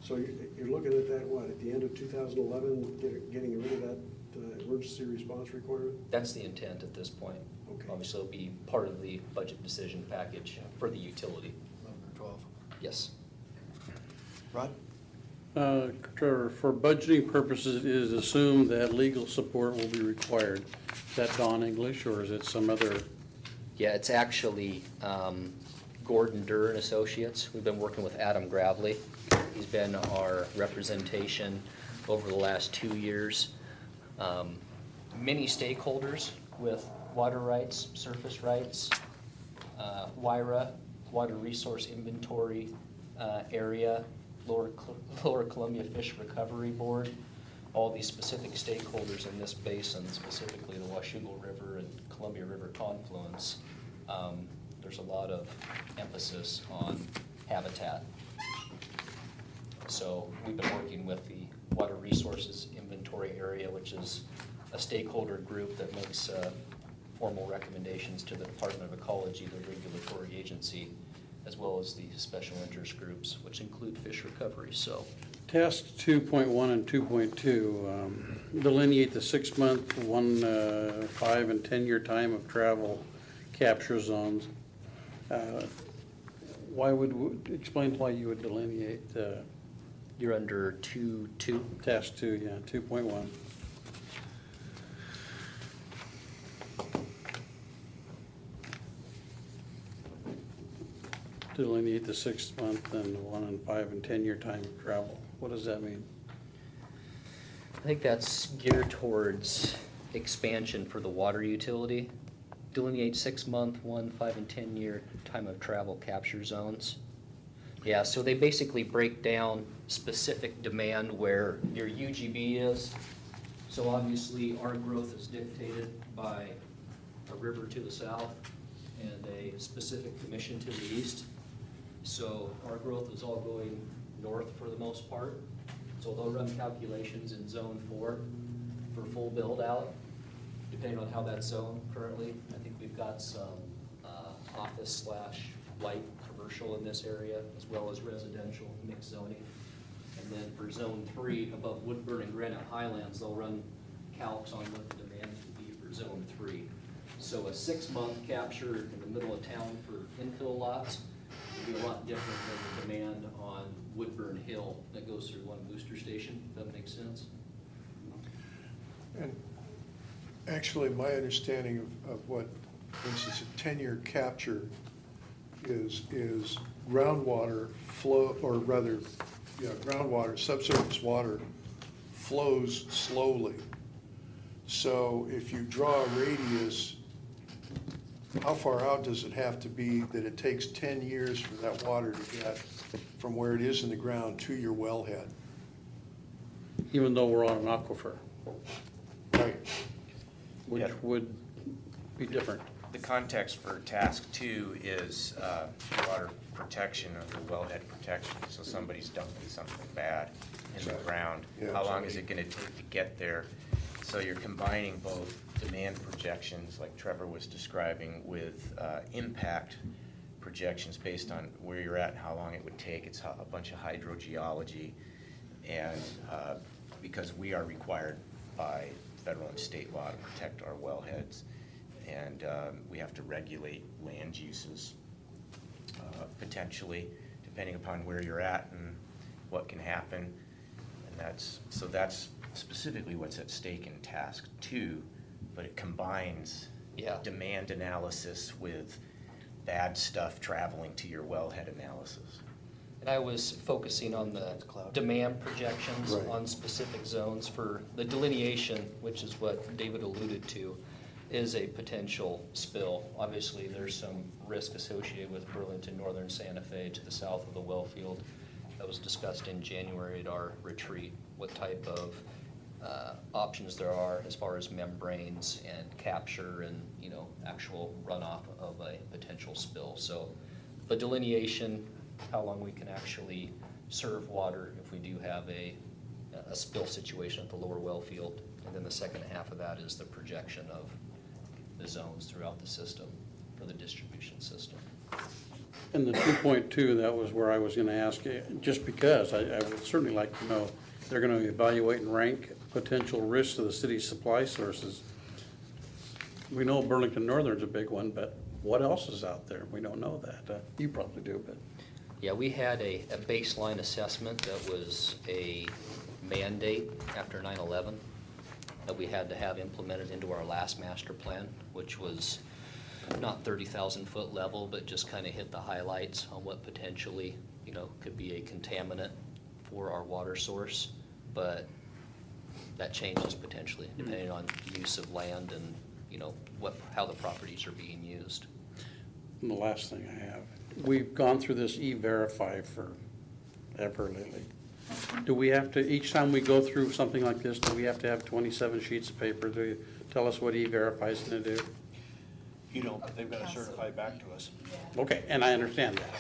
So you're looking at that, what, at the end of 2011, getting rid of that emergency response requirement? That's the intent at this point. Okay. Obviously, it'll be part of the budget decision package for the utility. 11 or 12. Yes. Rod? Trevor, for budgeting purposes, it is assumed that legal support will be required. Is that Don English, or is it some other? Yeah, it's actually Gordon Durr and Associates. We've been working with Adam Gravely. He's been our representation over the last 2 years. Many stakeholders with water rights, surface rights, WIRA, Water Resource Inventory Area, Lower Columbia Fish Recovery Board, all these specific stakeholders in this basin, specifically the Washougal River and Columbia River confluence. There's a lot of emphasis on habitat. So we've been working with the Water Resources Inventory Area, which is a stakeholder group that makes formal recommendations to the Department of Ecology, the regulatory agency, as well as the special interest groups, which include fish recovery. So, Task 2.1 and 2.2 delineate the 6-month, 1, 5, and 10-year time of travel capture zones. Explain why you would delineate you're under 2.2? Task 2, yeah, 2.1. Delineate the 6-month and 1 and 5 and 10-year time of travel. What does that mean? I think that's geared towards expansion for the water utility. Delineate 6-month, 1, 5, and 10-year time of travel capture zones. Yeah, so they basically break down specific demand where your UGB is. So obviously our growth is dictated by a river to the south and a specific commission to the east. So our growth is all going north for the most part. So they'll run calculations in zone 4 for full build out, depending on how that's zoned currently. I think we've got some office / light commercial in this area, as well as residential mixed zoning. And then for zone 3, above Woodburn and Granite Highlands, they'll run calcs on what the demand will be for zone 3. So a 6-month capture in the middle of town for infill lots would be a lot different than the demand on Woodburn Hill that goes through one booster station, if that makes sense. And actually, my understanding of what, for instance, a 10-year capture is groundwater flow, or rather, yeah, groundwater, subsurface water flows slowly. So if you draw a radius, how far out does it have to be that it takes 10 years for that water to get from where it is in the ground to your wellhead? Even though we're on an aquifer, Right. which would be different. The context for task 2 is water protection or the wellhead protection. So somebody's dumping something bad in the ground. Yeah, How long is it going to take to get there? So you're combining both demand projections, like Trevor was describing, with impact projections based on where you're at and how long it would take. It's a bunch of hydrogeology, and because we are required by federal and state law to protect our wellheads, and we have to regulate land uses potentially, depending upon where you're at and what can happen. And that's specifically what's at stake in task 2, but it combines demand analysis with bad stuff traveling to your wellhead analysis. And I was focusing on the demand projections on specific zones. For the delineation, which is what David alluded to, is a potential spill. Obviously, there's some risk associated with Burlington, northern Santa Fe to the south of the well field. That was discussed in January at our retreat, what type of options there are as far as membranes and capture and actual runoff of a potential spill. So the delineation, how long we can actually serve water if we do have a spill situation at the lower well field. And then the second half of that is the projection of the zones throughout the system for the distribution system. And the 2.2, that was where I was gonna ask you, just because I would certainly like to know, they're gonna evaluate and rank potential risks to the city's supply sources. We know Burlington Northern's a big one, but what else is out there? We don't know that. You probably do, but. Yeah, we had a baseline assessment that was a mandate after 9/11 that we had to have implemented into our last master plan, which was not 30,000 foot level, but just kind of hit the highlights on what potentially, you know, could be a contaminant for our water source. But that changes potentially depending on use of land and, you know, how the properties are being used. And the last thing I have, we've gone through this E-Verify forever lately. Do we have to, each time we go through something like this, do we have to have 27 sheets of paper? Do you tell us what E-Verify is gonna do? You don't, but they've got to certify back to us. Okay, and I understand that,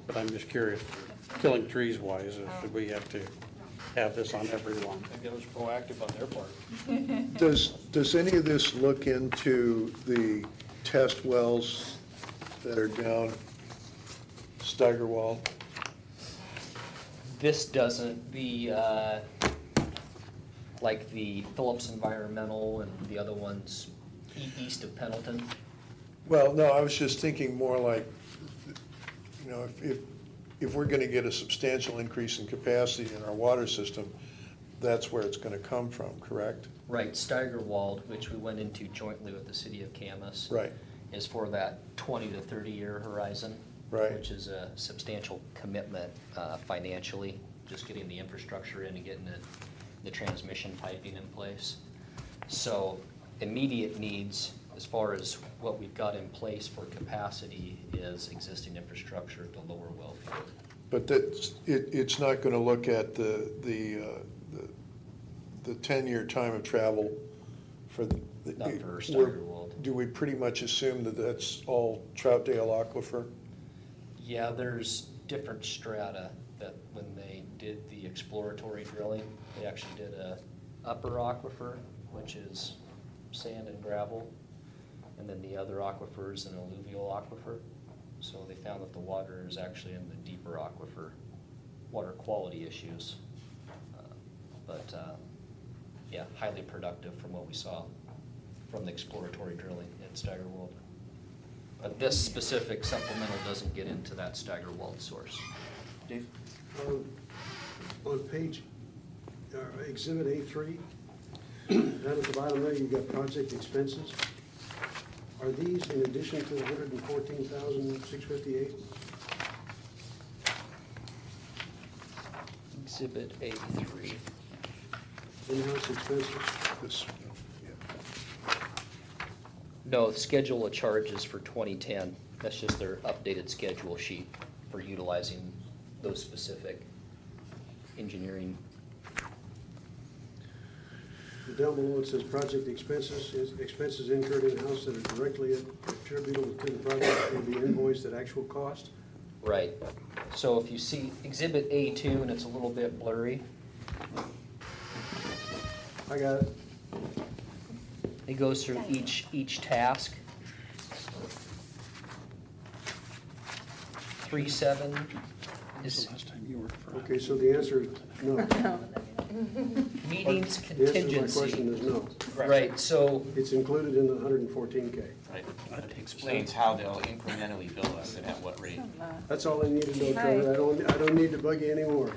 but I'm just curious, killing trees wise, should we have to have this on every one? I think that was proactive on their part. Does any of this look into the test wells that are down Steigerwald? This doesn't, like the Phillips Environmental and the other ones east of Pendleton. Well, no, I was just thinking more like, you know, if we're gonna get a substantial increase in capacity in our water system, that's where it's gonna come from, correct? Right, Steigerwald, which we went into jointly with the city of Camas. Right. Is for that 20 to 30-year horizon. Right. Which is a substantial commitment financially, just getting the infrastructure in and getting the transmission piping in place. So immediate needs, as far as what we've got in place for capacity, is existing infrastructure at the lower well field. But that's, it's not gonna look at the 10-year time of travel for the. Not for Steigerwald. Do we pretty much assume that that's all Troutdale Aquifer? Yeah, there's different strata that when they did the exploratory drilling, they actually did a upper aquifer, which is sand and gravel, and then the other aquifer is an alluvial aquifer. So they found that the water is actually in the deeper aquifer, water quality issues. Yeah, highly productive from what we saw from the exploratory drilling at Steigerwald. But this specific supplemental doesn't get into that Steigerwald source. Dave? On page, Exhibit A3, down at the bottom there, you've got project expenses. Are these in addition to the $114,658? Exhibit A3. In-house expenses? This, yeah. No, the schedule of charges for 2010, that's just their updated schedule sheet for utilizing those specific engineering. Down below it says project expenses, expenses incurred in-house that are directly attributable to the project will be invoiced at actual cost. Right. So if you see Exhibit A2 and it's a little bit blurry, I got it. it goes through each task. 3.7 is Last time you worked for. Okay, so the answer is no. meetings The answer to my contingency. question is no. Right, so, It's included in the 114K. Right. It explains how they'll incrementally bill us and at what rate. That's all I need to know, Trevor. I don't need to bug you anymore.